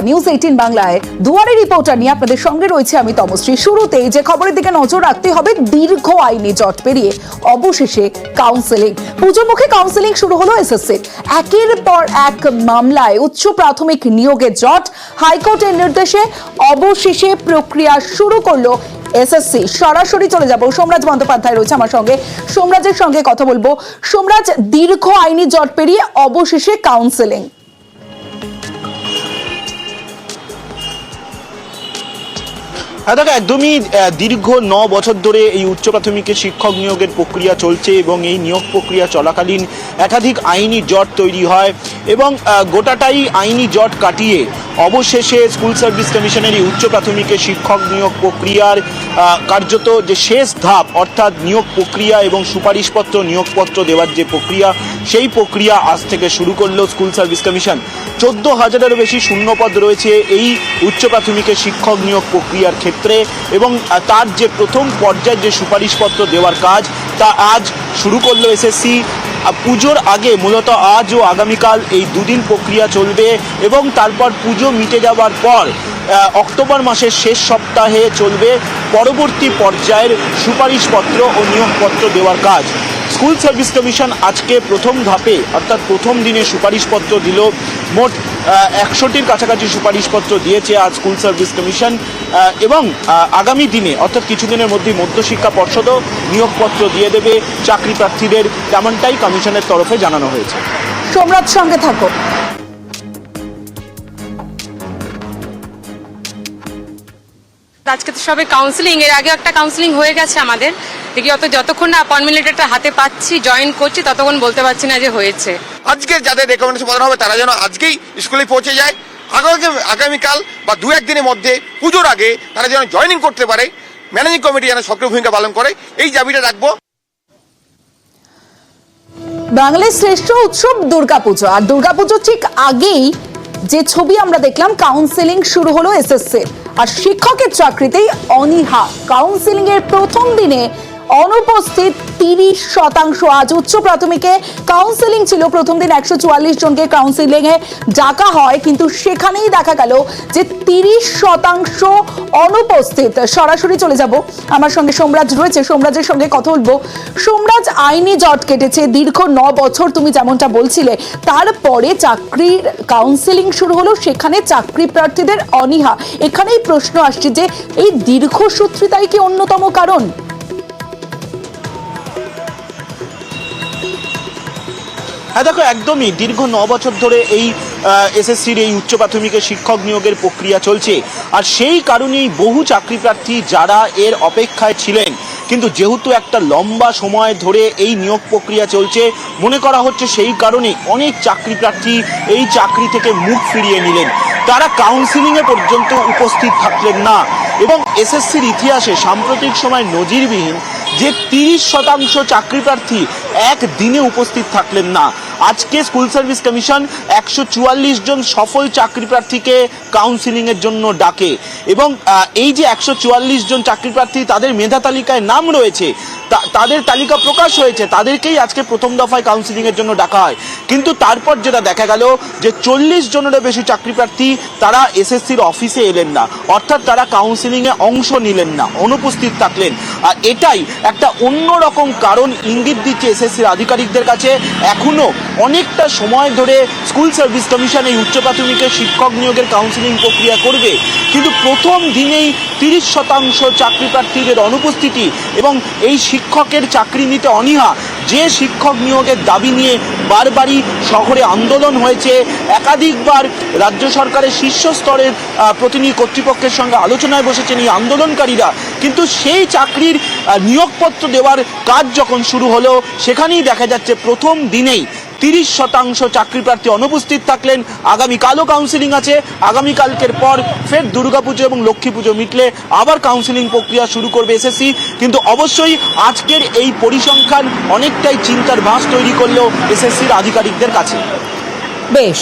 News 18 বাংলায় দুয়ারে reporter নিয়ে আপনাদের সঙ্গে রয়েছে আমি তমশ্রী। শুরুতেই যে খবরের দিকে নজর রাখতে হবে, দীর্ঘ আইনি জট পেরিয়ে অবশেষে কাউন্সেলিং। পুজোমুখী কাউন্সেলিং শুরু হলো এসএসসি। একের পর এক মামলায় উচ্চ প্রাথমিক নিয়োগের জট, হাইকোর্টের নির্দেশে অবশেষে প্রক্রিয়া শুরু করলো এসএসসি। সরাসরি চলে যাব, সোমরাজ বন্দ্যোপাধ্যায় রয়েছে আমার সঙ্গে, সোমরাজের সঙ্গে কথা বলবো। সোমরাজ, দীর্ঘ আইনি জট পেরিয়ে অবশেষে কাউন্সেলিং। হ্যাঁ দেখো, একদমই দীর্ঘ 9 বছর ধরে এই উচ্চ প্রাথমিকের শিক্ষক নিয়োগের প্রক্রিয়া চলছে এবং এই নিয়োগ প্রক্রিয়া চলাকালীন একাধিক আইনি জট তৈরি হয় এবং গোটাটাই আইনি জট কাটিয়ে অবশেষে স্কুল সার্ভিস কমিশনের এই উচ্চ প্রাথমিকের শিক্ষক নিয়োগ প্রক্রিয়ার কার্যত যে শেষ ধাপ, অর্থাৎ নিয়োগ প্রক্রিয়া এবং সুপারিশপত্র নিয়োগপত্র দেওয়ার যে প্রক্রিয়া, সেই প্রক্রিয়া আজ থেকে শুরু করলো স্কুল সার্ভিস কমিশন। 14,000-এরও বেশি শূন্যপদ রয়েছে এই উচ্চ প্রাথমিকের শিক্ষক নিয়োগ প্রক্রিয়ার ক্ষেত্রে এবং তার যে প্রথম পর্যায়ের যে সুপারিশপত্র দেওয়ার কাজ, তা আজ শুরু করলো এসএসসি। পুজোর আগে মূলত আজ ও আগামীকাল এই দুদিন প্রক্রিয়া চলবে এবং তারপর পুজো মিটে যাওয়ার পর অক্টোবর মাসের শেষ সপ্তাহে চলবে পরবর্তী পর্যায়ের সুপারিশপত্র ও নিয়োগপত্র দেওয়ার কাজ। স্কুল সার্ভিস কমিশন আজকে প্রথম ধাপে অর্থাৎ প্রথম দিনে সুপারিশপত্র দিল। মোট 100টির কাছাকাছি সুপারিশপত্র দিয়েছে আজ স্কুল সার্ভিস কমিশন এবং আগামী দিনে অর্থাৎ কিছুদিনের মধ্যেই মধ্যশিক্ষা পর্ষদও নিয়োগপত্র দিয়ে দেবে চাকরি প্রার্থীদের, তেমনটাই কমিশনের তরফে জানানো হয়েছে। সোমরাজ, সঙ্গে থাকো। আজকে তো সবে কাউন্সিলিং, এর আগে একটা কাউন্সিলিং হয়ে গেছে আমাদের। দেখি যতক্ষণ না অ্যাপয়েন্টমেন্ট লেটারটা হাতে পাচ্ছি, জয়েন করছি, ততক্ষণ বলতে পারছি না যে হয়েছে। আজকে যাদের রেকমেন্ডেশন পাঠানো হবে তারা যেন আজকেই স্কুলে পৌঁছে যায়, আগামীকাল বা 2-1 দিনের মধ্যে পুজোর আগে তারা যেন জয়েনিং করতে পারে, ম্যানেজিং কমিটি যেন সক্রিয় ভূমিকা পালন করে, এই দাবিটা রাখবো। বাঙালির শ্রেষ্ঠ উৎসব দুর্গাপুজো, আর দুর্গাপুজো ঠিক আগেই যে ছবি আমরা দেখলাম, কাউন্সেলিং শুরু হলো এসএসসি। আর শিক্ষকের চাকরিতেই অনীহা। কাউন্সেলিং এর প্রথম দিনে অনুপস্থিত 30%। আজ উচ্চ প্রাথমিকে কাউন্সেলিং ছিল, প্রথম দিন 144 জনকে কাউন্সেলিং এ ডাকা হয়, কিন্তু সেখানেই দেখা গেল যে 30% অনুপস্থিত। সরাসরি চলে যাব, আমার সঙ্গে সোমরাজ রয়েছে, সোমরাজের সঙ্গে কথা বলবো। সোমরাজ, আইনি জট কেটেছে দীর্ঘ 9 বছর, তুমি যেমনটা বলছিলে, তারপরে চাকরির কাউন্সেলিং শুরু হলো, সেখানে চাকরি প্রার্থীদের অনীহা। এখানেই প্রশ্ন আসছে যে এই দীর্ঘসূত্রিতাই কি অন্যতম কারণ? হ্যাঁ দেখো, একদমই দীর্ঘ 9 বছর ধরে এই এসএসসির এই উচ্চ প্রাথমিকের শিক্ষক নিয়োগের প্রক্রিয়া চলছে। আর সেই কারণেই বহু চাকরি প্রার্থী যারা এর অপেক্ষায় ছিলেন, কিন্তু যেহেতু একটা লম্বা সময় ধরে এই নিয়োগ প্রক্রিয়া চলছে, মনে করা হচ্ছে সেই কারণে অনেক চাকরি প্রার্থী এই চাকরি থেকে মুখ ফিরিয়ে নিলেন। তারা কাউন্সিলিংয়ে পর্যন্ত উপস্থিত থাকলেন না এবং এসএসসির ইতিহাসে সাম্প্রতিক সময় নজিরবিহীন যে 30% চাকরি প্রার্থী একদিনে উপস্থিত থাকলেন না। আজকে স্কুল সার্ভিস কমিশন 144 জন সফল চাকরি প্রার্থীকে কাউন্সিলিংয়ের জন্য ডাকে এবং এই যে 144 জন চাকরি প্রার্থী, তাদের মেধা তালিকায় নাম রয়েছে, তাদের তালিকা প্রকাশ হয়েছে, তাদেরকেই আজকে প্রথম দফায় কাউন্সিলিংয়ের জন্য ডাকা হয়। কিন্তু তারপর যেটা দেখা গেল যে 40 জনেরও বেশি চাকরি প্রার্থী তারা এসএসসির অফিসে এলেন না, অর্থাৎ তারা কাউন্সিলিংয়ে অংশ নিলেন না, অনুপস্থিত থাকলেন। আর এটাই একটা অন্যরকম কারণ ইঙ্গিত দিচ্ছে এসএসসির আধিকারিকদের কাছে। এখনো অনেকটা সময় ধরে স্কুল সার্ভিস কমিশন এই উচ্চ প্রাথমিকের শিক্ষক নিয়োগের কাউন্সিলিং প্রক্রিয়া করবে, কিন্তু প্রথম দিনেই 30% চাকরি প্রার্থীদের অনুপস্থিতি এবং এই শিক্ষকের চাকরি নিতে অনীহা, যে শিক্ষক নিয়োগের দাবি নিয়ে বারবারই শহরে আন্দোলন হয়েছে, একাধিকবার রাজ্য সরকারের শীর্ষ স্তরের প্রতিনিধি কর্তৃপক্ষের সঙ্গে আলোচনায় বসেছেন এই আন্দোলনকারীরা, কিন্তু সেই চাকরির নিয়োগপত্র দেওয়ার কাজ যখন শুরু হলো, সেখানেই দেখা যাচ্ছে প্রথম দিনেই 30% চাকরি প্রার্থী অনুপস্থিত থাকলেন। আগামীকালও কাউন্সিলিং আছে, আগামীকালকের পর ফের দুর্গাপুজো এবং লক্ষ্মী পুজো মিটলে আবার কাউন্সিলিং প্রক্রিয়া শুরু করবে এসএসসি। কিন্তু অবশ্যই আজকের এই পরিসংখ্যান অনেকটাই চিন্তার ভাঁজ তৈরি করলেও এসএসসির আধিকারিকদের কাছে। বেশ।